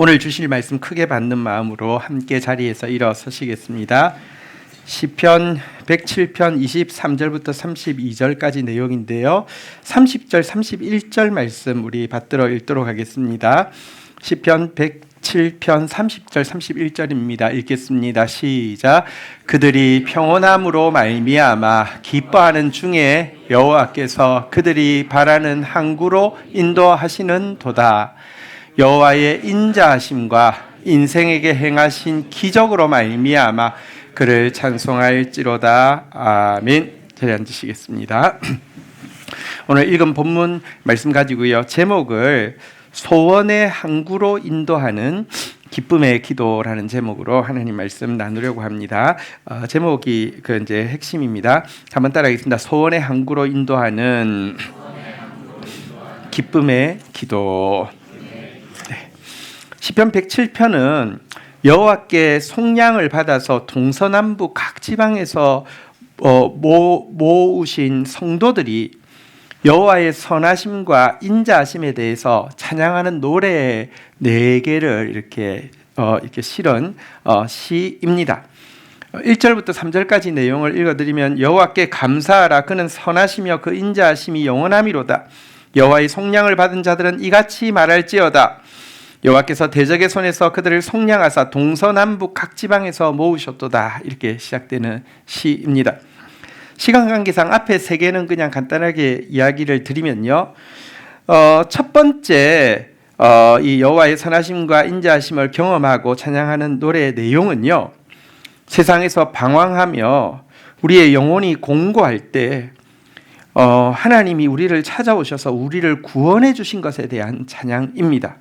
오늘 주실 말씀 크게 받는 마음으로 함께 자리에서 일어서시겠습니다. 시편 107편 23절부터 32절까지 내용인데요. 30절, 31절 말씀 우리 받들어 읽도록 하겠습니다. 시편 107편 30절, 31절입니다. 읽겠습니다. 시작. 그들이 평온함으로 말미암아 기뻐하는 중에 여호와께서 그들이 바라는 항구로 인도하시는 도다. 여호와의 인자하심과 인생에게 행하신 기적으로 말미암아 그를 찬송할지로다. 아멘. 자리에 앉으시겠습니다. 오늘 읽은 본문 말씀 가지고요. 제목을 소원의 항구로 인도하는 기쁨의 기도라는 제목으로 하나님 말씀 나누려고 합니다. 제목이 이제 핵심입니다. 한번 따라하겠습니다. 소원의 항구로 인도하는 기쁨의 기도. 시편 107편은 여호와께 속량을 받아서 동서남북 각 지방에서 모으신 성도들이 여호와의 선하심과 인자하심에 대해서 찬양하는 노래 4개를 이렇게 실은 시입니다. 1절부터 3절까지 내용을 읽어드리면 여호와께 감사하라. 그는 선하시며 그 인자하심이 영원하미로다. 여호와의 속량을 받은 자들은 이같이 말할지어다. 여호와께서 대적의 손에서 그들을 속량하사 동서남북 각 지방에서 모으셨도다. 이렇게 시작되는 시입니다. 시간 관계상 앞에 3개는 그냥 간단하게 이야기를 드리면요. 첫 번째 이 여호와의 선하심과 인자하심을 경험하고 찬양하는 노래의 내용은요. 세상에서 방황하며 우리의 영혼이 공고할 때 하나님이 우리를 찾아오셔서 우리를 구원해 주신 것에 대한 찬양입니다.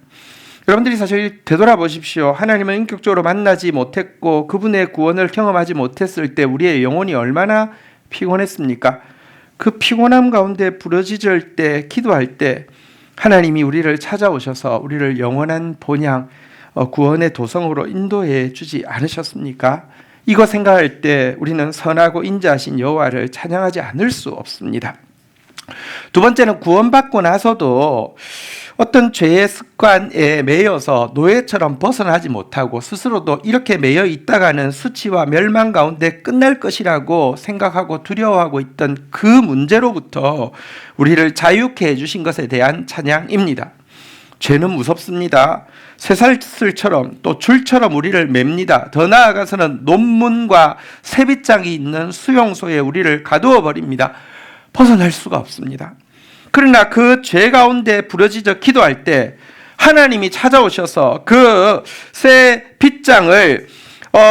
여러분들이 사실 되돌아보십시오. 하나님을 인격적으로 만나지 못했고 그분의 구원을 경험하지 못했을 때 우리의 영혼이 얼마나 피곤했습니까? 그 피곤함 가운데 부르짖을 때, 기도할 때 하나님이 우리를 찾아오셔서 우리를 영원한 본향, 구원의 도성으로 인도해 주지 않으셨습니까? 이거 생각할 때 우리는 선하고 인자하신 여호와를 찬양하지 않을 수 없습니다. 두 번째는 구원받고 나서도 어떤 죄의 습관에 매여서 노예처럼 벗어나지 못하고 스스로도 이렇게 매여 있다가는 수치와 멸망 가운데 끝날 것이라고 생각하고 두려워하고 있던 그 문제로부터 우리를 자유케 해주신 것에 대한 찬양입니다. 죄는 무섭습니다. 쇠사슬처럼 또 줄처럼 우리를 맵니다. 더 나아가서는 논문과 새빗장이 있는 수용소에 우리를 가두어 버립니다. 벗어날 수가 없습니다. 그러나 그 죄 가운데 부르짖어 기도할 때 하나님이 찾아오셔서 그 새 빗장을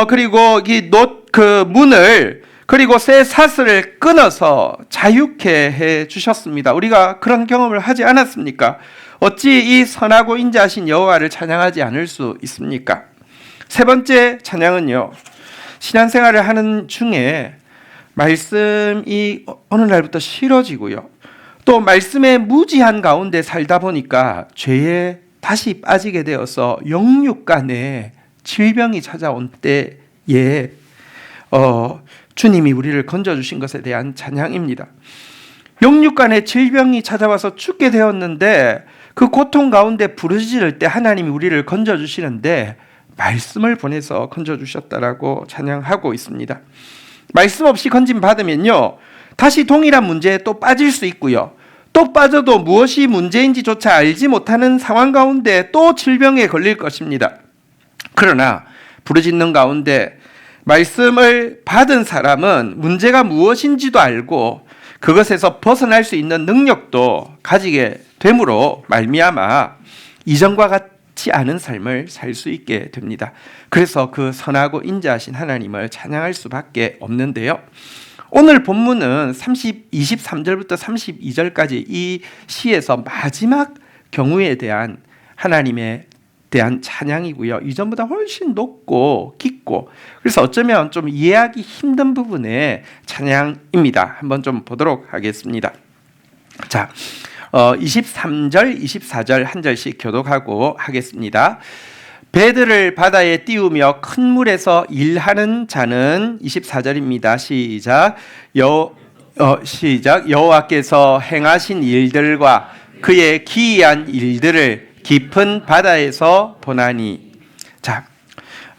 그리고 이 그 문을 그리고 새 사슬을 끊어서 자유케 해 주셨습니다. 우리가 그런 경험을 하지 않았습니까? 어찌 이 선하고 인자하신 여호와를 찬양하지 않을 수 있습니까? 세 번째 찬양은요. 신앙생활을 하는 중에 말씀이 어느 날부터 싫어지고요. 또 말씀의 무지한 가운데 살다 보니까 죄에 다시 빠지게 되어서 영육간에 질병이 찾아온 때에 주님이 우리를 건져주신 것에 대한 찬양입니다. 영육간에 질병이 찾아와서 죽게 되었는데 그 고통 가운데 부르짖을 때 하나님이 우리를 건져주시는데 말씀을 보내서 건져주셨다라고 찬양하고 있습니다. 말씀 없이 건짐 받으면요. 다시 동일한 문제에 또 빠질 수 있고요. 또 빠져도 무엇이 문제인지조차 알지 못하는 상황 가운데 또 질병에 걸릴 것입니다. 그러나 부르짖는 가운데 말씀을 받은 사람은 문제가 무엇인지도 알고 그것에서 벗어날 수 있는 능력도 가지게 되므로 말미암아 이전과 같지 않은 삶을 살 수 있게 됩니다. 그래서 그 선하고 인자하신 하나님을 찬양할 수밖에 없는데요. 오늘 본문은 23절부터 32절까지 이 시에서 마지막 경우에 대한 하나님에 대한 찬양이고요. 이전보다 훨씬 높고 깊고 그래서 어쩌면 좀 이해하기 힘든 부분의 찬양입니다. 한번 좀 보도록 하겠습니다. 자, 23절, 24절 한 절씩 교독하고 하겠습니다. 배들을 바다에 띄우며 큰 물에서 일하는 자는 24절입니다. 시작. 여호와께서 행하신 일들과 그의 기이한 일들을 깊은 바다에서 보나니. 자,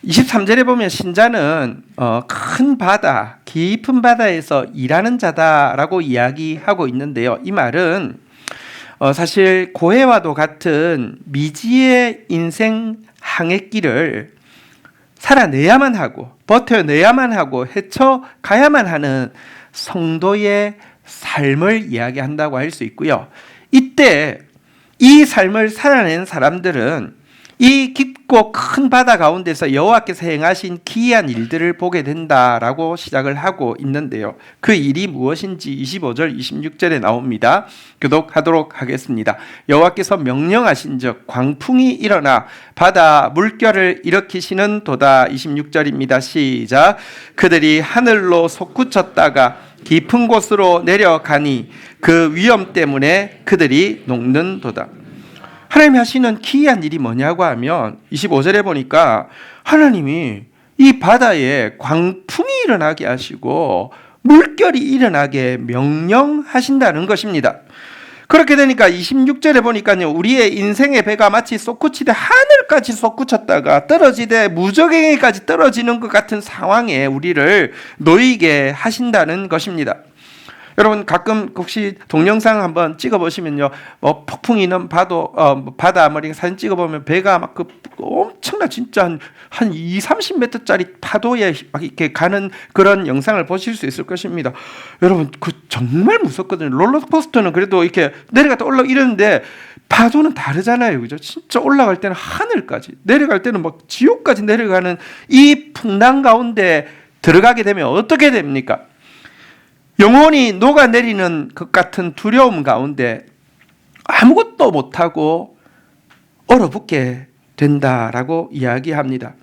23절에 보면 신자는 큰 바다, 깊은 바다에서 일하는 자다라고 이야기하고 있는데요. 이 말은 사실 고해와도 같은 미지의 인생 항해길을 살아내야만 하고 버텨내야만 하고 헤쳐가야만 하는 성도의 삶을 이야기한다고 할 수 있고요. 이때 이 삶을 살아낸 사람들은 이 깊고 큰 바다 가운데서 여호와께서 행하신 기이한 일들을 보게 된다라고 시작을 하고 있는데요. 그 일이 무엇인지 25절, 26절에 나옵니다. 교독하도록 하겠습니다. 여호와께서 명령하신즉 광풍이 일어나 바다 물결을 일으키시는 도다. 26절입니다. 시작. 그들이 하늘로 솟구쳤다가 깊은 곳으로 내려가니 그 위험 때문에 그들이 녹는도다. 하나님이 하시는 기이한 일이 뭐냐고 하면 25절에 보니까 하나님이 이 바다에 광풍이 일어나게 하시고 물결이 일어나게 명령하신다는 것입니다. 그렇게 되니까 26절에 보니까요, 우리의 인생의 배가 마치 솟구치되 하늘까지 솟구쳤다가 떨어지되 무저갱이까지 떨어지는 것 같은 상황에 우리를 놓이게 하신다는 것입니다. 여러분 가끔 혹시 동영상 한번 찍어보시면요, 폭풍이는 바다 사진 찍어보면 배가 막 엄청나 진짜 한 20-30m짜리 파도에 막 이렇게 가는 그런 영상을 보실 수 있을 것입니다. 여러분 그 정말 무섭거든요. 롤러코스터는 그래도 이렇게 내려갔다 올라 이러는데 파도는 다르잖아요, 그죠? 진짜 올라갈 때는 하늘까지, 내려갈 때는 막 지옥까지 내려가는 이 풍랑 가운데 들어가게 되면 어떻게 됩니까? 영혼이 녹아내리는 것 같은 두려움 가운데 아무것도 못하고 얼어붙게 된다라고 이야기합니다.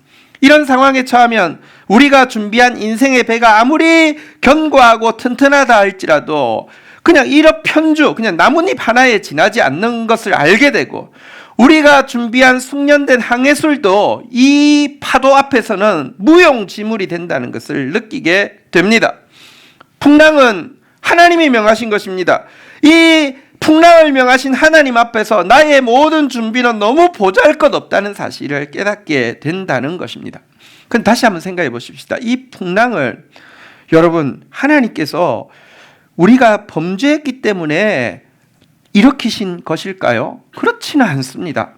이런 상황에 처하면 우리가 준비한 인생의 배가 아무리 견고하고 튼튼하다 할지라도 그냥 일어편주, 그냥 나뭇잎 하나에 지나지 않는 것을 알게 되고, 우리가 준비한 숙련된 항해술도 이 파도 앞에서는 무용지물이 된다는 것을 느끼게 됩니다. 풍랑은 하나님이 명하신 것입니다. 이 풍랑을 명하신 하나님 앞에서 나의 모든 준비는 너무 보잘것없다는 사실을 깨닫게 된다는 것입니다. 그럼 다시 한번 생각해 보십시다. 이 풍랑을 여러분 하나님께서 우리가 범죄했기 때문에 일으키신 것일까요? 그렇지는 않습니다.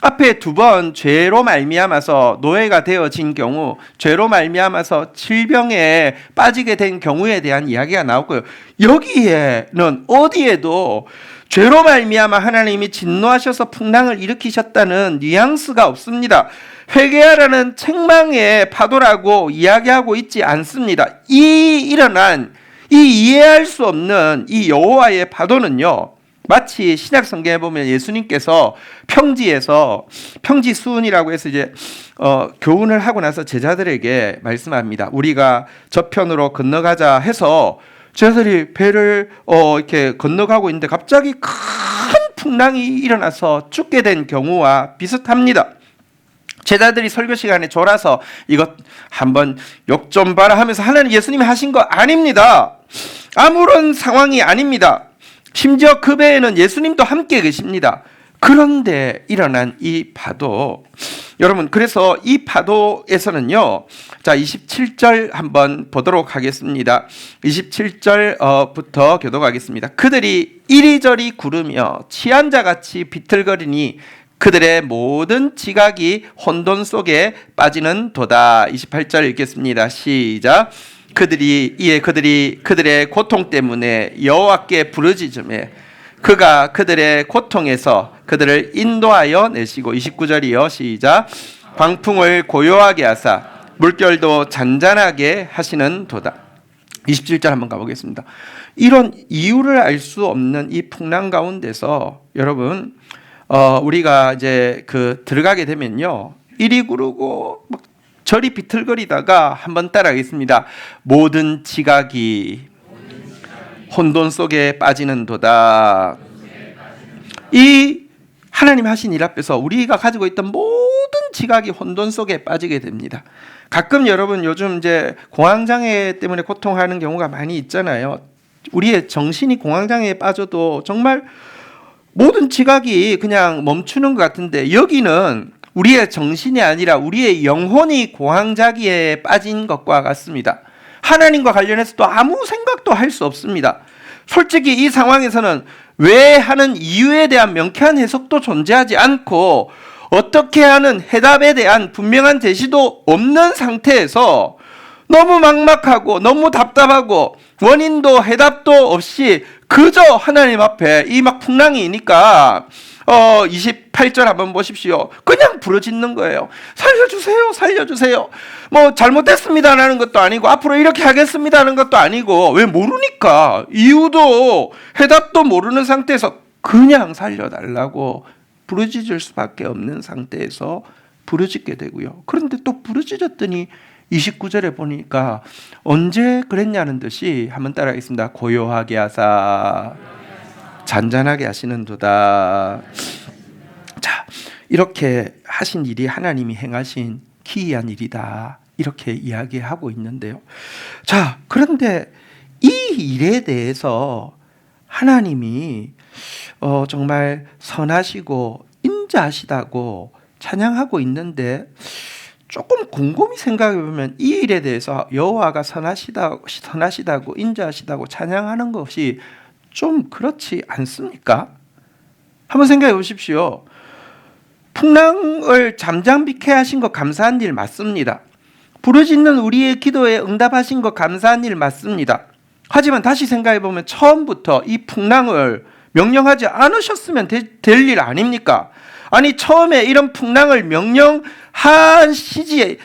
앞에 2번 죄로 말미암아서 노예가 되어진 경우, 죄로 말미암아서 질병에 빠지게 된 경우에 대한 이야기가 나오고요. 여기에는 어디에도 죄로 말미암아 하나님이 진노하셔서 풍랑을 일으키셨다는 뉘앙스가 없습니다. 회개하라는 책망의 파도라고 이야기하고 있지 않습니다. 일어난 이 이해할 수 없는 이 여호와의 파도는요, 마치 신약 성경에 보면 예수님께서 평지에서 평지수훈이라고 해서 이제 교훈을 하고 나서 제자들에게 말씀합니다. 우리가 저편으로 건너가자 해서 제자들이 배를 이렇게 건너가고 있는데 갑자기 큰 풍랑이 일어나서 죽게 된 경우와 비슷합니다. 제자들이 설교 시간에 졸아서 이것 한번 욕 좀 봐라 하면서 하나님 예수님이 하신 거 아닙니다. 아무런 상황이 아닙니다. 심지어 그 배에는 예수님도 함께 계십니다. 그런데 일어난 이 파도, 여러분 그래서 이 파도에서는요, 자 27절 한번 보도록 하겠습니다. 27절부터 교독하겠습니다. 그들이 이리저리 구르며 취한 자같이 비틀거리니 그들의 모든 지각이 혼돈 속에 빠지는 도다. 28절 읽겠습니다. 시작. 그들이 그들의 고통 때문에 여호와께 부르짖으매 그가 그들의 고통에서 그들을 인도하여 내시고. 29절이요. 시작. 광풍을 고요하게 하사 물결도 잔잔하게 하시는 도다. 27절 한번 가보겠습니다. 이런 이유를 알 수 없는 이 풍랑 가운데서 여러분 우리가 이제 들어가게 되면요, 이리 구르고 막 저리 비틀거리다가 한번 따라하겠습니다. 모든 지각이 혼돈 속에 빠지는 도다. 이 하나님 하신 일 앞에서 우리가 가지고 있던 모든 지각이 혼돈 속에 빠지게 됩니다. 가끔 여러분 요즘 이제 공황장애 때문에 고통하는 경우가 많이 있잖아요. 우리의 정신이 공황장애에 빠져도 정말 모든 지각이 그냥 멈추는 것 같은데 여기는 우리의 정신이 아니라 우리의 영혼이 공황자기에 빠진 것과 같습니다. 하나님과 관련해서도 아무 생각도 할 수 없습니다. 솔직히 이 상황에서는 왜 하는 이유에 대한 명쾌한 해석도 존재하지 않고 어떻게 하는 해답에 대한 분명한 제시도 없는 상태에서 너무 막막하고 너무 답답하고 원인도 해답도 없이 그저 하나님 앞에 이 막 풍랑이니까 28절 한번 보십시오. 그냥 부르짖는 거예요. 살려주세요, 살려주세요. 뭐 잘못됐습니다라는 것도 아니고 앞으로 이렇게 하겠습니다라는 것도 아니고, 왜 모르니까 이유도 해답도 모르는 상태에서 그냥 살려달라고 부르짖을 수밖에 없는 상태에서 부르짖게 되고요. 그런데 또 부르짖었더니 29절에 보니까 언제 그랬냐는 듯이 한번 따라하겠습니다. 고요하게 하사 잔잔하게 하시는도다. 자, 이렇게 하신 일이 하나님이 행하신 기이한 일이다, 이렇게 이야기하고 있는데요. 자, 그런데 이 일에 대해서 하나님이 정말 선하시고 인자하시다고 찬양하고 있는데, 조금 곰곰이 생각해 보면 이 일에 대해서 여호와가 선하시다고 인자하시다고 찬양하는 것이 좀 그렇지 않습니까? 한번 생각해 보십시오. 풍랑을 잠잠케 하신 것 감사한 일 맞습니다. 부르짖는 우리의 기도에 응답하신 것 감사한 일 맞습니다. 하지만 다시 생각해 보면 처음부터 이 풍랑을 명령하지 않으셨으면 될 일 아닙니까? 아니, 처음에 이런 풍랑을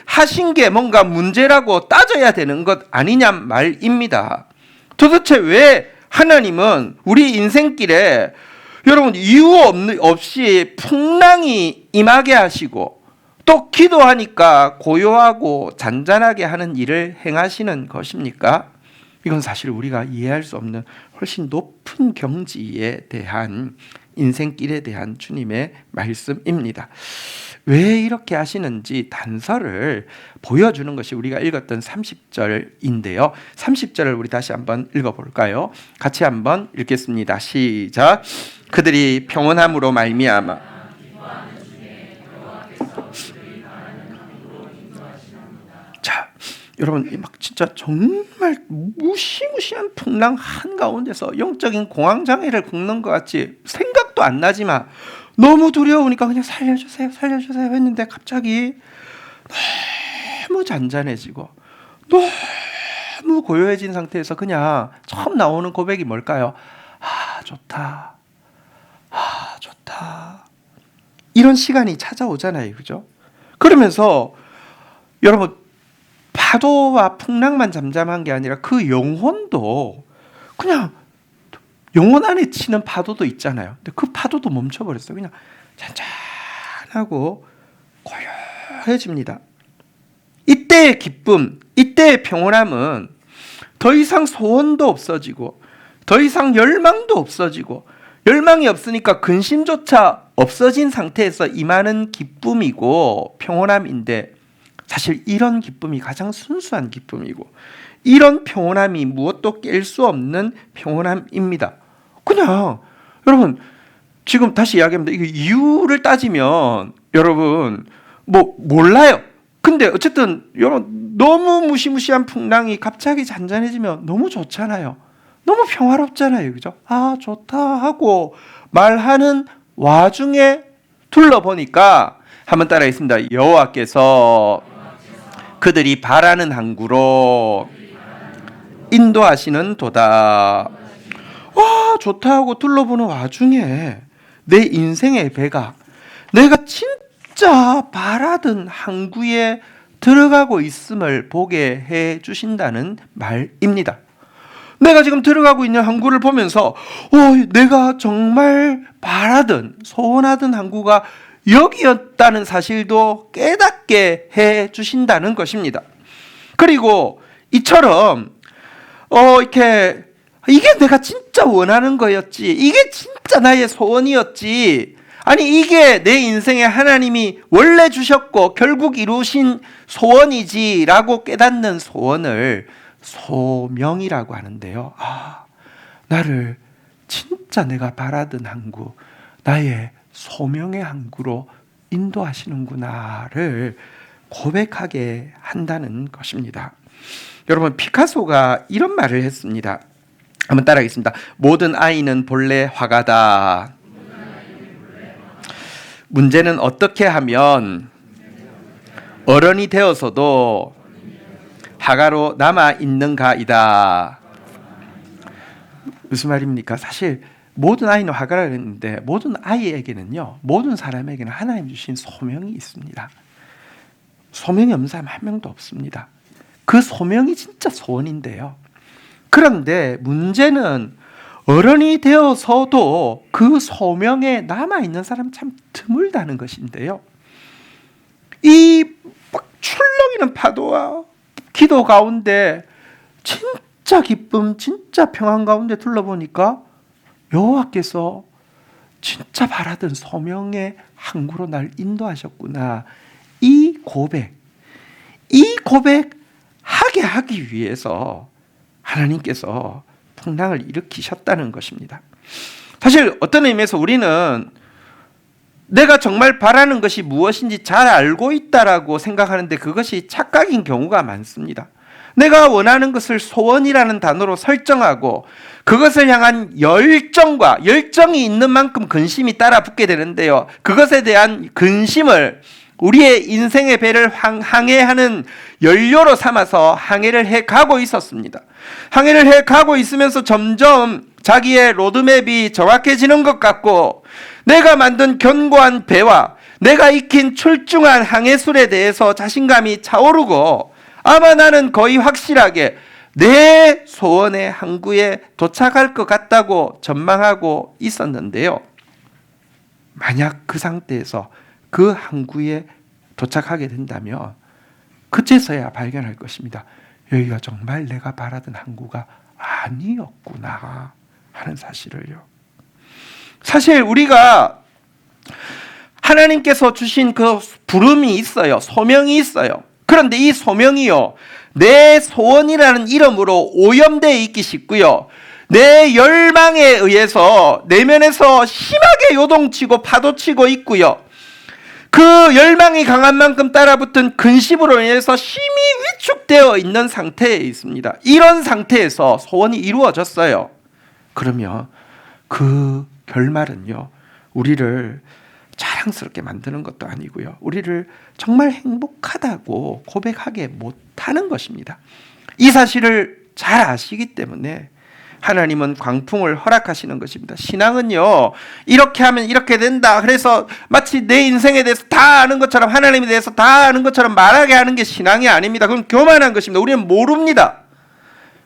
하신 게 뭔가 문제라고 따져야 되는 것 아니냐 말입니다. 도대체 왜 하나님은 우리 인생길에 여러분 이유 없이 풍랑이 임하게 하시고 또 기도하니까 고요하고 잔잔하게 하는 일을 행하시는 것입니까? 이건 사실 우리가 이해할 수 없는 훨씬 높은 경지에 대한, 인생길에 대한 주님의 말씀입니다. 왜 이렇게 하시는지 단서를 보여주는 것이 우리가 읽었던 30절인데요. 30절을 우리 다시 한번 읽어볼까요? 같이 한번 읽겠습니다. 시작. 그들이 평온함으로 말미암아 자, 여러분, 막 진짜 정말 무시무시한 풍랑 한가운데서 영적인 공황장애를 겪는 것 같이 생각도 안 나지만 너무 두려우니까 그냥 살려주세요, 살려주세요 했는데 갑자기 너무 잔잔해지고 너무 고요해진 상태에서 그냥 처음 나오는 고백이 뭘까요? 아, 좋다. 아, 좋다. 이런 시간이 찾아오잖아요. 그죠? 그러면서 여러분, 파도와 풍랑만 잠잠한 게 아니라 그 영혼도 그냥 영혼 안에 치는 파도도 있잖아요. 근데 그 파도도 멈춰버렸어요. 그냥 잔잔하고 고요해집니다. 이때의 기쁨, 이때의 평온함은 더 이상 소원도 없어지고 더 이상 열망도 없어지고, 열망이 없으니까 근심조차 없어진 상태에서 임하는 기쁨이고 평온함인데, 사실 이런 기쁨이 가장 순수한 기쁨이고 이런 평온함이 무엇도 깰 수 없는 평온함입니다. 그냥 여러분, 지금 다시 이야기합니다. 이게 이유를 따지면 여러분 뭐 몰라요. 근데 어쨌든 여러분, 너무 무시무시한 풍랑이 갑자기 잔잔해지면 너무 좋잖아요. 너무 평화롭잖아요. 그죠? 아, 좋다 하고 말하는 와중에 둘러보니까, 한번 따라하겠습니다. 여호와께서 그들이 바라는 항구로 인도하시는 도다. 와, 좋다 하고 둘러보는 와중에 내 인생의 배가 내가 진짜 바라던 항구에 들어가고 있음을 보게 해 주신다는 말입니다. 내가 지금 들어가고 있는 항구를 보면서 내가 정말 바라던, 소원하던 항구가 여기였다는 사실도 깨닫게 해 주신다는 것입니다. 그리고 이처럼 이게 내가 진짜 원하는 거였지, 이게 진짜 나의 소원이었지, 아니 이게 내 인생에 하나님이 원래 주셨고 결국 이루신 소원이지라고 깨닫는 소원을 소명이라고 하는데요. 아, 나를 진짜 내가 바라던 항구, 나의 소명의 항구로 인도하시는구나를 고백하게 한다는 것입니다. 여러분, 피카소가 이런 말을 했습니다. 한번 따라하겠습니다. 모든 아이는 본래 화가다. 문제는 어떻게 하면 어른이 되어서도 화가로 남아 있는가이다. 무슨 말입니까? 사실 모든 아이는 화가라 그랬는데 모든 아이에게는요, 모든 사람에게는 하나님 주신 소명이 있습니다. 소명이 없는 사람 한 명도 없습니다. 그 소명이 진짜 소원인데요. 그런데 문제는 어른이 되어서도 그 소명에 남아있는 사람 참 드물다는 것인데요. 이 막 출렁이는 파도와 기도 가운데 진짜 기쁨, 진짜 평안 가운데 둘러보니까 여호와께서 진짜 바라던 소명의 항구로 날 인도하셨구나. 이 고백 하게 하기 위해서 하나님께서 풍랑을 일으키셨다는 것입니다. 사실 어떤 의미에서 우리는 내가 정말 바라는 것이 무엇인지 잘 알고 있다라고 생각하는데 그것이 착각인 경우가 많습니다. 내가 원하는 것을 소원이라는 단어로 설정하고 그것을 향한 열정이 있는 만큼 근심이 따라 붙게 되는데요. 그것에 대한 근심을 우리의 인생의 배를 항해하는 연료로 삼아서 항해를 해가고 있었습니다. 항해를 해가고 있으면서 점점 자기의 로드맵이 정확해지는 것 같고 내가 만든 견고한 배와 내가 익힌 출중한 항해술에 대해서 자신감이 차오르고 아마 나는 거의 확실하게 내 소원의 항구에 도착할 것 같다고 전망하고 있었는데요. 만약 그 상태에서 그 항구에 도착하게 된다면 그제서야 발견할 것입니다. 여기가 정말 내가 바라던 항구가 아니었구나 하는 사실을요. 사실 우리가 하나님께서 주신 그 부름이 있어요. 소명이 있어요. 그런데 이 소명이요, 내 소원이라는 이름으로 오염되어 있기 쉽고요, 내 열망에 의해서 내면에서 심하게 요동치고 파도치고 있고요, 그 열망이 강한 만큼 따라붙은 근심으로 인해서 심히 위축되어 있는 상태에 있습니다. 이런 상태에서 소원이 이루어졌어요. 그러면 그 결말은요, 우리를 자랑스럽게 만드는 것도 아니고요, 우리를 정말 행복하다고 고백하게 못하는 것입니다. 이 사실을 잘 아시기 때문에 하나님은 광풍을 허락하시는 것입니다. 신앙은요, 이렇게 하면 이렇게 된다, 그래서 마치 내 인생에 대해서 다 아는 것처럼, 하나님에 대해서 다 아는 것처럼 말하게 하는 게 신앙이 아닙니다. 그건 교만한 것입니다. 우리는 모릅니다.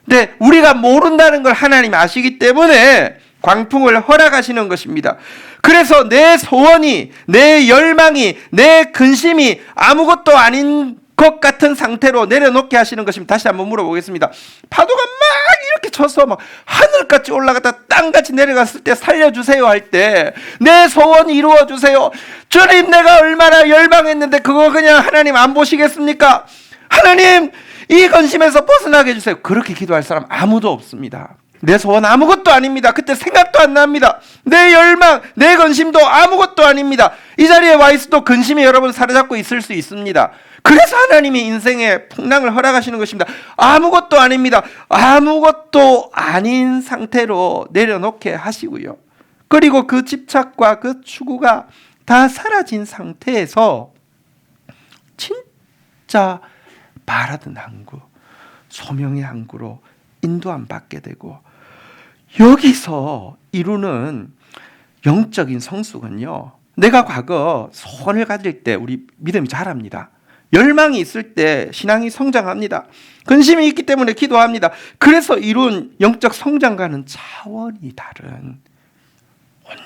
근데 우리가 모른다는 걸 하나님이 아시기 때문에 광풍을 허락하시는 것입니다. 그래서 내 소원이, 내 열망이, 내 근심이 아무것도 아닌 것 같은 상태로 내려놓게 하시는 것입니다. 다시 한번 물어보겠습니다. 파도가 막 이렇게 쳐서 막 하늘같이 올라갔다 땅같이 내려갔을 때 살려주세요 할 때 내 소원 이루어주세요. 주님, 내가 얼마나 열망했는데 그거 그냥 하나님 안 보시겠습니까? 하나님, 이 근심에서 벗어나게 해주세요. 그렇게 기도할 사람 아무도 없습니다. 내 소원 아무것도 아닙니다. 그때 생각도 안 납니다. 내 열망, 내 근심도 아무것도 아닙니다. 이 자리에 와 있어도 근심이 여러분 사로잡고 있을 수 있습니다. 그래서 하나님이 인생에 풍랑을 허락하시는 것입니다. 아무것도 아닙니다. 아무것도 아닌 상태로 내려놓게 하시고요, 그리고 그 집착과 그 추구가 다 사라진 상태에서 진짜 바라던 항구, 소명의 항구로 인도함 받게 되고, 여기서 이루는 영적인 성숙은요, 내가 과거 소원을 가질 때 우리 믿음이 자랍니다. 열망이 있을 때 신앙이 성장합니다. 근심이 있기 때문에 기도합니다. 그래서 이룬 영적 성장과는 차원이 다른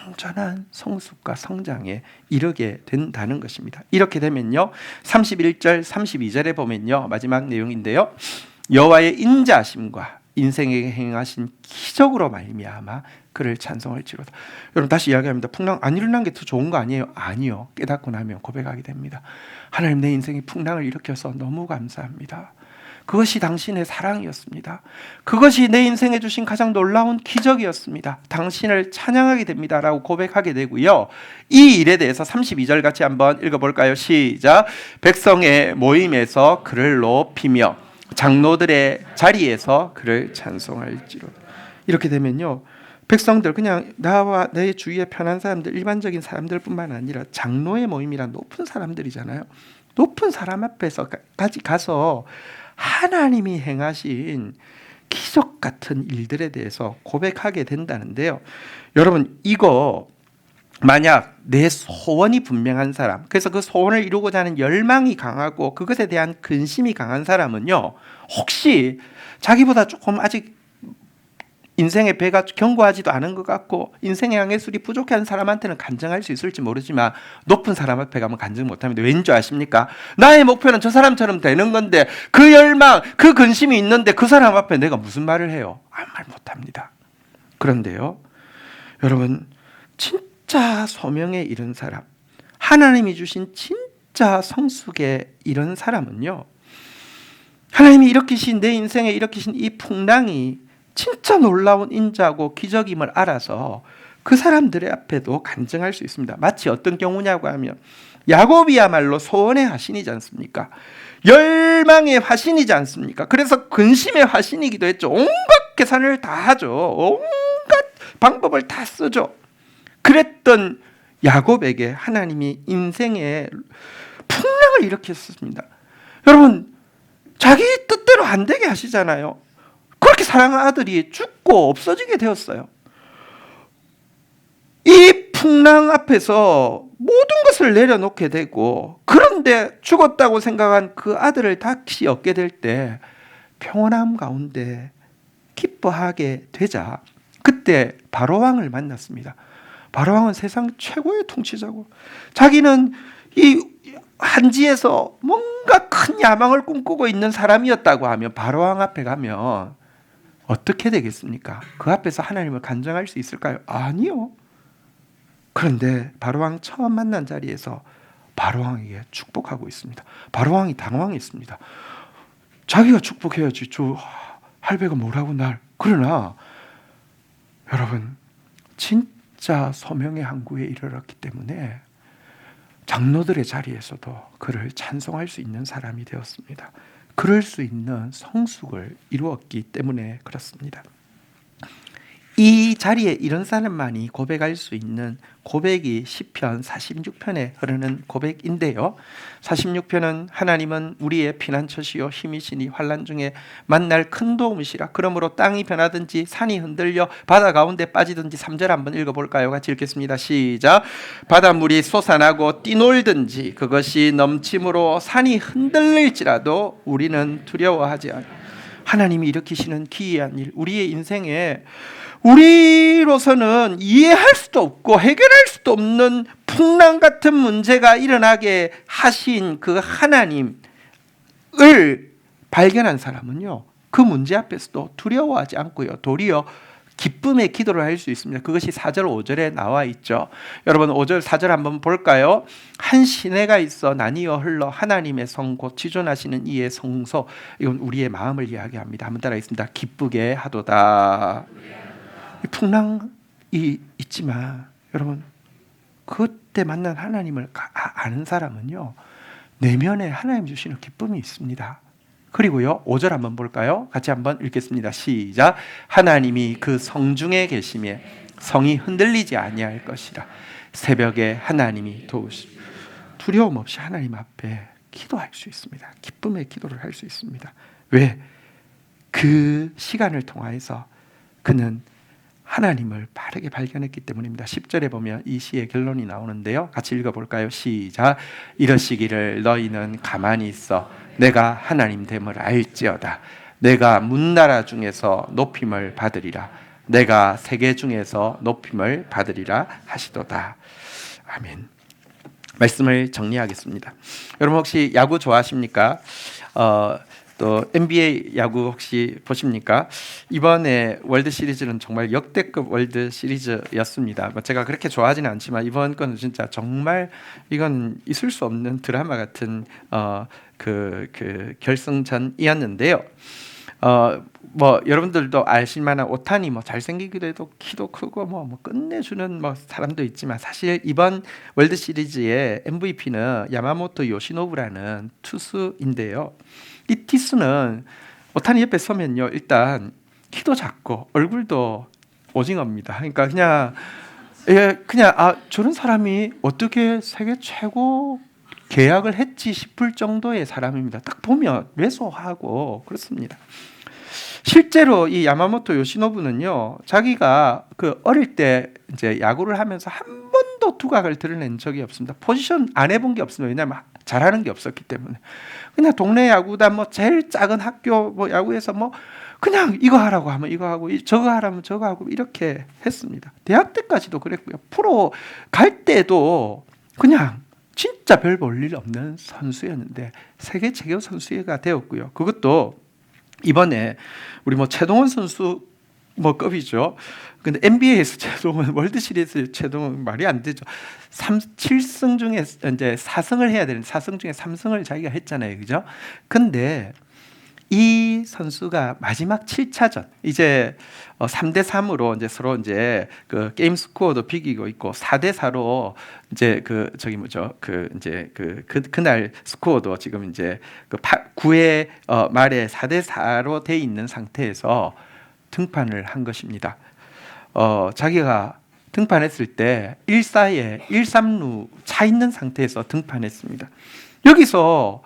온전한 성숙과 성장에 이르게 된다는 것입니다. 이렇게 되면요, 31절 32절에 보면요, 마지막 내용인데요, 여호와의 인자하심과 인생에게 행하신 기적으로 말미암아 그를 찬송할지로다. 여러분, 다시 이야기합니다. 풍랑 안 일어난 게 더 좋은 거 아니에요? 아니요. 깨닫고 나면 고백하게 됩니다. 하나님, 내 인생에 풍랑을 일으켜서 너무 감사합니다. 그것이 당신의 사랑이었습니다. 그것이 내 인생에 주신 가장 놀라운 기적이었습니다. 당신을 찬양하게 됩니다 라고 고백하게 되고요. 이 일에 대해서 32절 같이 한번 읽어볼까요? 시작. 백성의 모임에서 그를 높이며 장로들의 자리에서 그를 찬송할지로다. 이렇게 되면요, 백성들, 그냥 나와 내 주위에 편한 사람들, 일반적인 사람들뿐만 아니라 장로의 모임이란 높은 사람들이잖아요. 높은 사람 앞에서까지 가서 하나님이 행하신 기적 같은 일들에 대해서 고백하게 된다는데요. 여러분, 이거 만약 내 소원이 분명한 사람, 그래서 그 소원을 이루고자 하는 열망이 강하고 그것에 대한 근심이 강한 사람은요, 혹시 자기보다 조금 아직 인생의 배가 견고하지도 않은 것 같고 인생의 양해술이 부족한 사람한테는 간증할 수 있을지 모르지만 높은 사람 앞에 가면 간증 못합니다. 왠 줄 아십니까? 나의 목표는 저 사람처럼 되는 건데 그 열망, 그 근심이 있는데 그 사람 앞에 내가 무슨 말을 해요? 아무 말 못합니다. 그런데요, 여러분, 진짜 소명에 이른 사람, 하나님이 주신 진짜 성숙에 이른 사람은요, 하나님이 일으키신, 내 인생에 일으키신 이 풍랑이 진짜 놀라운 인자고 기적임을 알아서 그 사람들의 앞에도 간증할 수 있습니다. 마치 어떤 경우냐고 하면 야곱이야말로 소원의 화신이지 않습니까? 열망의 화신이지 않습니까? 그래서 근심의 화신이기도 했죠. 온갖 계산을 다 하죠. 온갖 방법을 다 쓰죠. 그랬던 야곱에게 하나님이 인생의 풍랑을 일으켰습니다. 여러분, 자기 뜻대로 안 되게 하시잖아요. 그렇게 사랑한 아들이 죽고 없어지게 되었어요. 이 풍랑 앞에서 모든 것을 내려놓게 되고, 그런데 죽었다고 생각한 그 아들을 다시 얻게 될 때 평온함 가운데 기뻐하게 되자 그때 바로왕을 만났습니다. 바로왕은 세상 최고의 통치자고, 자기는 이 한지에서 뭔가 큰 야망을 꿈꾸고 있는 사람이었다고 하면 바로왕 앞에 가면 어떻게 되겠습니까? 그 앞에서 하나님을 간증할 수 있을까요? 아니요. 그런데 바로왕 처음 만난 자리에서 바로왕에게 축복하고 있습니다. 바로왕이 당황했습니다. 자기가 축복해야지 저 할배가 뭐라고 날. 그러나 여러분, 진짜 소명의 항구에 이르렀기 때문에 장로들의 자리에서도 그를 찬송할 수 있는 사람이 되었습니다. 그럴 수 있는 성숙을 이루었기 때문에 그렇습니다. 이 자리에 이런 사람만이 고백할 수 있는 고백이 시편 46편에 흐르는 고백인데요. 46편은 하나님은 우리의 피난처시요 힘이시니 환난 중에 만날 큰 도움이시라. 그러므로 땅이 변하든지 산이 흔들려 바다 가운데 빠지든지. 3절 한번 읽어볼까요? 같이 읽겠습니다. 시작. 바닷물이 솟아나고 뛰놀든지 그것이 넘침으로 산이 흔들릴지라도 우리는 두려워하지 않아. 하나님이 일으키시는 기이한 일, 우리의 인생에 우리로서는 이해할 수도 없고 해결할 수도 없는 풍랑 같은 문제가 일어나게 하신 그 하나님을 발견한 사람은요, 그 문제 앞에서도 두려워하지 않고요, 도리어 기쁨의 기도를 할 수 있습니다. 그것이 4절 5절에 나와 있죠. 여러분, 5절 4절 한번 볼까요? 한 시내가 있어 나뉘어 흘러 하나님의 성 곧 지존하시는 이의 성소. 이건 우리의 마음을 이야기합니다. 한번 따라하겠습니다. 기쁘게 하도다. 풍랑이 있지만 여러분, 그때 만난 하나님을 아는 사람은요, 내면에 하나님 주시는 기쁨이 있습니다. 그리고요, 5절 한번 볼까요? 같이 한번 읽겠습니다. 시작. 하나님이 그 성중에 계시매 성이 흔들리지 아니할 것이라. 새벽에 하나님이 도우시. 두려움 없이 하나님 앞에 기도할 수 있습니다. 기쁨의 기도를 할 수 있습니다. 왜? 그 시간을 통하여서 그는 하나님을 바르게 발견했기 때문입니다. 10절에 보면 이 시의 결론이 나오는데요. 같이 읽어볼까요? 시작. 이러시기를 너희는 가만히 있어 내가 하나님 됨을 알지어다. 내가 문나라 중에서 높임을 받으리라. 내가 세계 중에서 높임을 받으리라 하시도다. 아멘. 말씀을 정리하겠습니다. 여러분, 혹시 야구 좋아하십니까? 또 NBA 야구 혹시 보십니까? 이번에 월드 시리즈는 정말 역대급 월드 시리즈였습니다. 뭐 제가 그렇게 좋아하지는 않지만 이번 거는 진짜 정말 이건 있을 수 없는 드라마 같은 그 결승전이었는데요. 뭐 여러분들도 아실 만한 오타니 뭐 잘생기기도 해도 키도 크고 뭐 끝내주는 뭐 사람도 있지만 사실 이번 월드 시리즈의 MVP는 야마모토 요시노부라는 투수인데요. 이 투수는 오타니 옆에 서면요 일단 키도 작고 얼굴도 오징어입니다. 그러니까 그냥 저런 사람이 어떻게 세계 최고 계약을 했지 싶을 정도의 사람입니다. 딱 보면 왜소하고 그렇습니다. 실제로 이 야마모토 요시노부는요, 자기가 그 어릴 때 이제 야구를 하면서 한 번도 두각을 드러낸 적이 없습니다. 포지션 안 해본 게 없습니다. 왜냐하면 잘하는 게 없었기 때문에. 그냥 동네 야구단 뭐 제일 작은 학교 뭐 야구에서 뭐 그냥 이거 하라고 하면 이거 하고 저거 하라면 저거 하고 이렇게 했습니다. 대학 때까지도 그랬고요. 프로 갈 때도 그냥 진짜 별 볼 일 없는 선수였는데 세계 최고 선수가 되었고요. 그것도 이번에 우리 뭐 최동원 선수 뭐 급이죠. 근데 NBA에서 최동원 월드 시리즈 최동원 말이 안 되죠. 7승 중에 이제 4승을 해야 되는 4승 중에 3승을 자기가 했잖아요. 그죠? 근데 이 선수가 마지막 7차전 이제 3대 3으로 이제 서로 이제 그 게임 스코어도 비기고 있고 4대 4로 이제 그날 스코어도 지금 이제 그 9회 말에 4대 4로 돼 있는 상태에서 등판을 한 것입니다. 자기가 등판했을 때 1사에 1-3루 차 있는 상태에서 등판했습니다. 여기서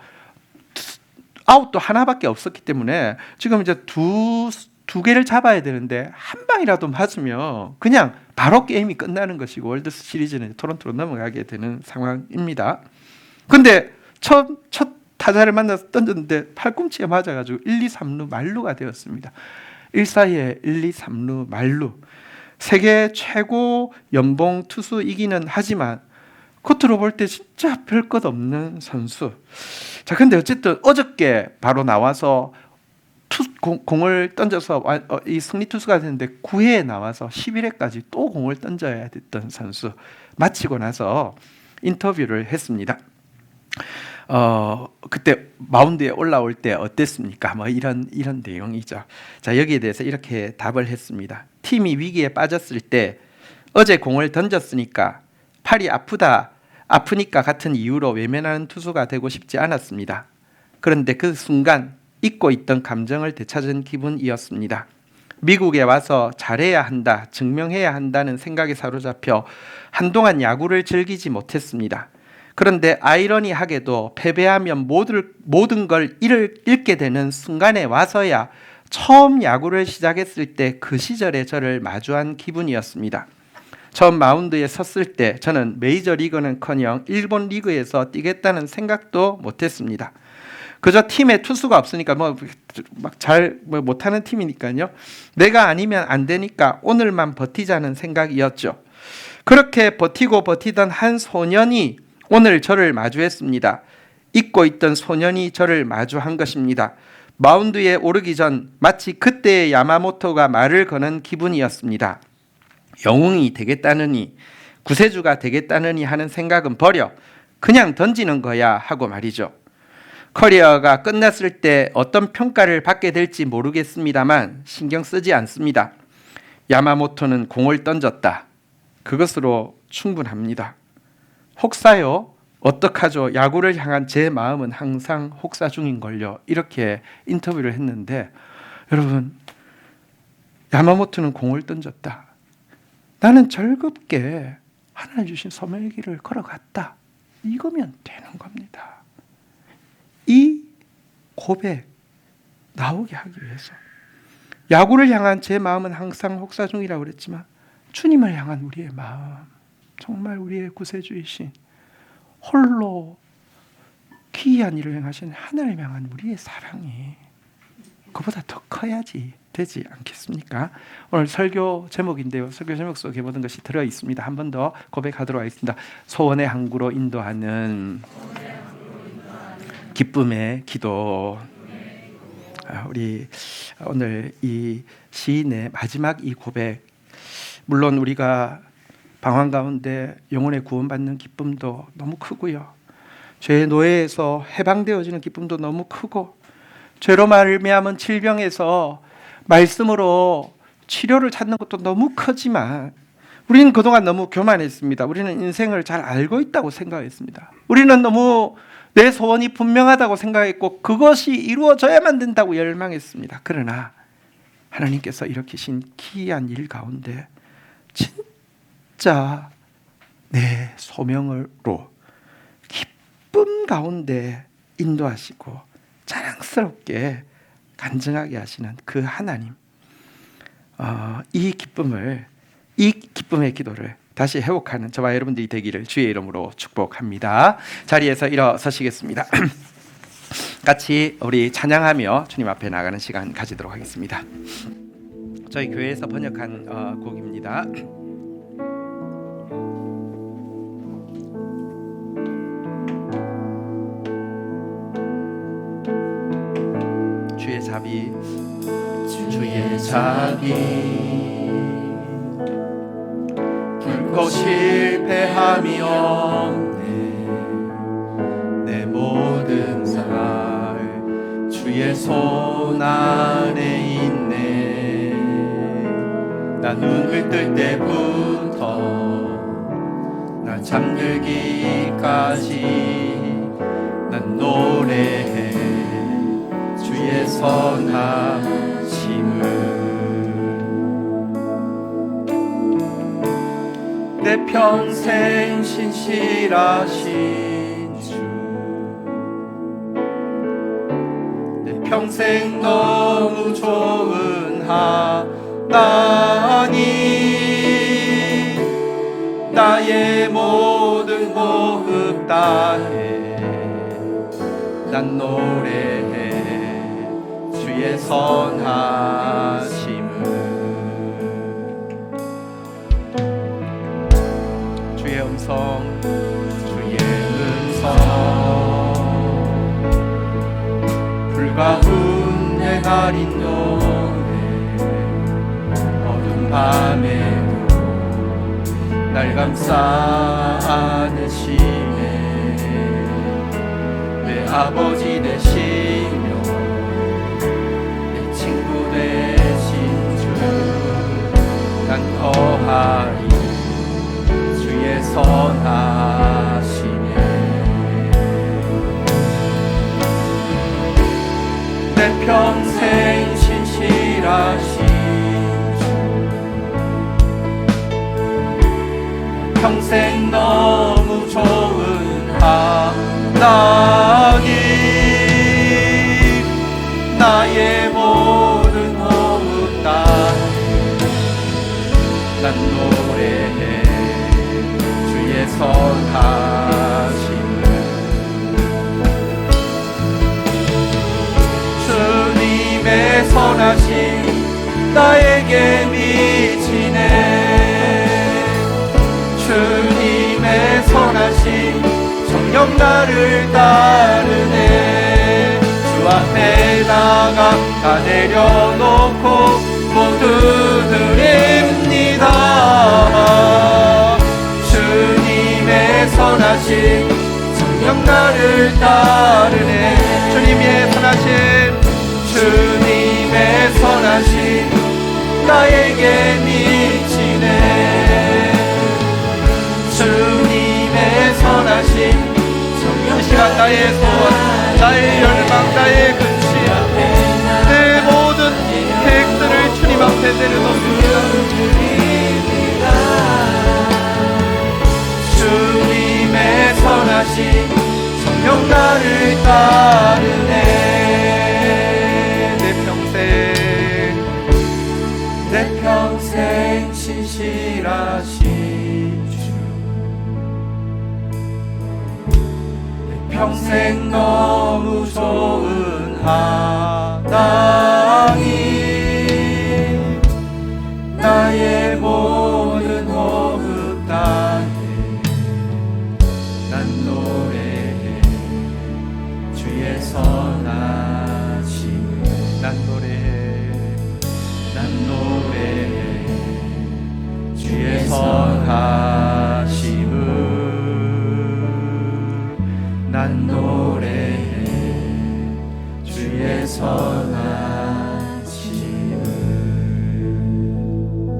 아웃도 하나밖에 없었기 때문에 지금 이제 두 개를 잡아야 되는데 한 방이라도 맞으면 그냥 바로 게임이 끝나는 것이고 월드 시리즈는 토론토로 넘어가게 되는 상황입니다. 근데 첫 타자를 만나서 던졌는데 팔꿈치에 맞아가지고 1-2-3루 만루가 되었습니다. 1사에 1-2-3루 만루. 세계 최고 연봉 투수이기는 하지만 겉으로 볼 때 진짜 별 것 없는 선수. 자, 근데 어쨌든 어저께 바로 나와서 공을 던져서 이 승리 투수가 됐는데 9회에 나와서 11회까지 또 공을 던져야 됐던 선수. 마치고 나서 인터뷰를 했습니다. 그때 마운드에 올라올 때 어땠습니까? 뭐 이런 내용이죠. 자, 여기에 대해서 이렇게 답을 했습니다. 팀이 위기에 빠졌을 때 어제 공을 던졌으니까 팔이 아프니까 같은 이유로 외면하는 투수가 되고 싶지 않았습니다. 그런데 그 순간 잊고 있던 감정을 되찾은 기분이었습니다. 미국에 와서 잘해야 한다, 증명해야 한다는 생각에 사로잡혀 한동안 야구를 즐기지 못했습니다. 그런데 아이러니하게도 패배하면 모든 걸 잃게 되는 순간에 와서야 처음 야구를 시작했을 때 그 시절의 저를 마주한 기분이었습니다. 처음 마운드에 섰을 때 저는 메이저리그는커녕 일본 리그에서 뛰겠다는 생각도 못했습니다. 그저 팀에 투수가 없으니까 못하는 팀이니까요. 내가 아니면 안 되니까 오늘만 버티자는 생각이었죠. 그렇게 버티던 한 소년이 오늘 저를 마주했습니다. 잊고 있던 소년이 저를 마주한 것입니다. 마운드에 오르기 전 마치 그때의 야마모토가 말을 거는 기분이었습니다. 영웅이 되겠다느니, 구세주가 되겠다느니 하는 생각은 버려 그냥 던지는 거야 하고 말이죠. 커리어가 끝났을 때 어떤 평가를 받게 될지 모르겠습니다만 신경 쓰지 않습니다. 야마모토는 공을 던졌다. 그것으로 충분합니다. 혹사요? 어떡하죠? 야구를 향한 제 마음은 항상 혹사 중인걸요. 이렇게 인터뷰를 했는데 여러분, 야마모토는 공을 던졌다. 나는 즐겁게 하나님 주신 소명의 길을 걸어갔다. 이거면 되는 겁니다. 이 고백 나오게 하기 위해서 야구를 향한 제 마음은 항상 혹사 중이라고 그랬지만 주님을 향한 우리의 마음, 정말 우리의 구세주이신 홀로 기이한 일을 행하신 하나님 향한 우리의 사랑이 그보다 더 커야지 되지 않겠습니까? 오늘 설교 제목인데요. 설교 제목 속에 모든 것이 들어 있습니다. 한 번 더 고백하도록 하겠습니다. 소원의 항구로 인도하는 기쁨의 기도. 우리 오늘 이 시인의 마지막 이 고백, 물론 우리가 방황 가운데 영혼의 구원받는 기쁨도 너무 크고요, 죄의 노예에서 해방되어지는 기쁨도 너무 크고, 죄로 말미암은 질병에서 말씀으로 치료를 찾는 것도 너무 크지만, 우리는 그동안 너무 교만했습니다. 우리는 인생을 잘 알고 있다고 생각했습니다. 우리는 너무 내 소원이 분명하다고 생각했고 그것이 이루어져야만 된다고 열망했습니다. 그러나 하나님께서 일으키신 기이한 일 가운데 진짜 내 소명으로 기쁨 가운데 인도하시고 자랑스럽게 간증하게 하시는 그 하나님, 이 기쁨의 기도를 다시 회복하는 저와 여러분들이 되기를 주의 이름으로 축복합니다. 자리에서 일어서시겠습니다. 같이 우리 찬양하며 주님 앞에 나가는 시간 가지도록 하겠습니다. 저희 교회에서 번역한 곡입니다. 주의 자비, 주의 자비, 불고 실패함이 없네. 내 모든 살 주의 손 안에 있네. 난 눈을 뜰 때부터 날 잠들기까지 난 노래해 주의 선하심을. 내 평생 신실하신 주, 내 평생 너무 좋은 하나님, 나의 모든 호흡 다해 난 노래해 주의 선하심을. 주의 음성, 주의 음성, 불가운 해 가린 노래, 어두운 밤에도 날 감싸 안으시네. 내 아버지 되시며 내 친구 되신 주, 난 거하리 주의 선하심에. 내 평생 신실하신 주, 평생 너무 좋은 하나님, 나의 모든 호흡 다해 난 노래해 주의 선하심을. 주님의 선하심 나에게 미치네. 주님의 선하심 정녕 나를 따르네. 주 앞에 나가 다 내려놓고 모두 드립니다. 주님의 선하심 정녕 나를 따르네. 주님의 선하심, 주님의 선하심 나에게 미치네. 주님의 선하심 정녕 이 시간 나의 소원, 나의 열망, 나의 근심, 내 모든 계획들을 주님 앞에 내려놓습니다. 주님의 선하심 정녕 나를 따르네. 내 평생 신실하신 주, 내 평생 너무 좋은 하나님, 나의 모든 호흡 다해 난 노래해 주의 선하심을. 주의 선하심을 난 노래해 주의 선하심을.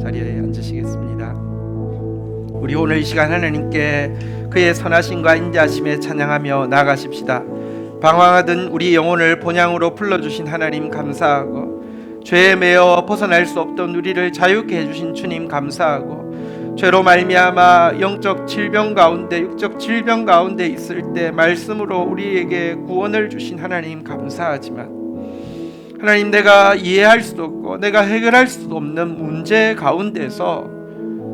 자리에 앉으시겠습니다. 우리 오늘 이 시간 하나님께 그의 선하심과 인자하심에 찬양하며 나아가십시다. 방황하던 우리 영혼을 본향으로 불러주신 하나님 감사하고, 죄에 매여 벗어날 수 없던 우리를 자유케 해주신 주님 감사하고, 죄로 말미암아 영적 질병 가운데 육적 질병 가운데 있을 때 말씀으로 우리에게 구원을 주신 하나님 감사하지만, 하나님 내가 이해할 수도 없고 내가 해결할 수도 없는 문제 가운데서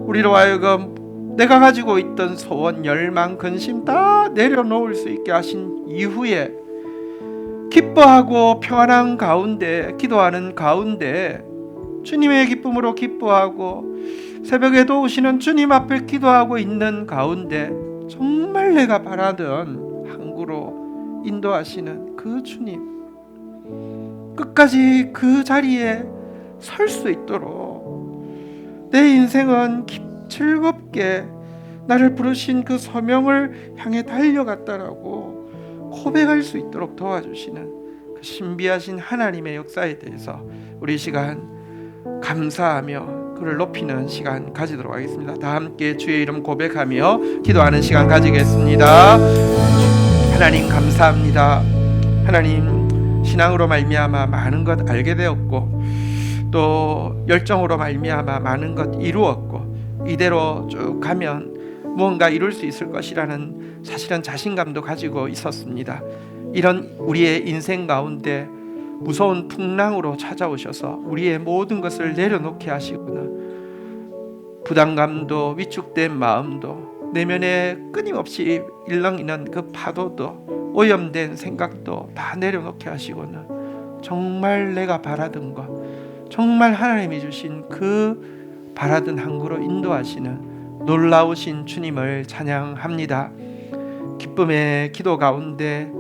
우리로 하여금 내가 가지고 있던 소원, 열망, 근심 다 내려놓을 수 있게 하신 이후에 기뻐하고 평안한 가운데, 기도하는 가운데 주님의 기쁨으로 기뻐하고 새벽에도 오시는 주님 앞에 기도하고 있는 가운데 정말 내가 바라던 항구로 인도하시는 그 주님, 끝까지 그 자리에 설 수 있도록 내 인생은 즐겁게 나를 부르신 그 소명을 향해 달려갔다라고 고백할 수 있도록 도와주시는 그 신비하신 하나님의 역사에 대해서 우리 시간 감사하며 그를 높이는 시간 가지도록 하겠습니다. 다 함께 주의 이름 고백하며 기도하는 시간 가지겠습니다. 하나님 감사합니다. 하나님, 신앙으로 말미암아 많은 것 알게 되었고 또 열정으로 말미암아 많은 것 이루었고, 이대로 쭉 가면 무언가 이룰 수 있을 것이라는 사실은 자신감도 가지고 있었습니다. 이런 우리의 인생 가운데 무서운 풍랑으로 찾아오셔서 우리의 모든 것을 내려놓게 하시구나. 부담감도 위축된 마음도 내면에 끊임없이 일렁이는 그 파도도 오염된 생각도 다 내려놓게 하시구나. 정말 내가 바라던 것, 정말 하나님이 주신 그 바라던 항구로 인도하시는 놀라우신 주님을 찬양합니다. 기쁨의 기도 가운데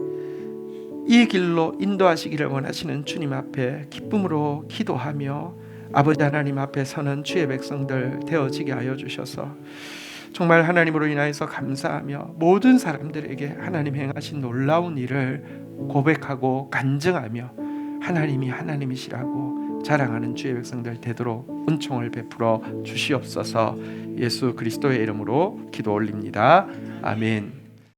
이 길로 인도하시기를 원하시는 주님 앞에 기쁨으로 기도하며 아버지 하나님 앞에 서는 주의 백성들 되어지게 하여 주셔서 정말 하나님으로 인하여서 감사하며 모든 사람들에게 하나님 행하신 놀라운 일을 고백하고 간증하며 하나님이 하나님이시라고 자랑하는 주의 백성들 되도록 은총을 베풀어 주시옵소서. 예수 그리스도의 이름으로 기도 올립니다. 아멘.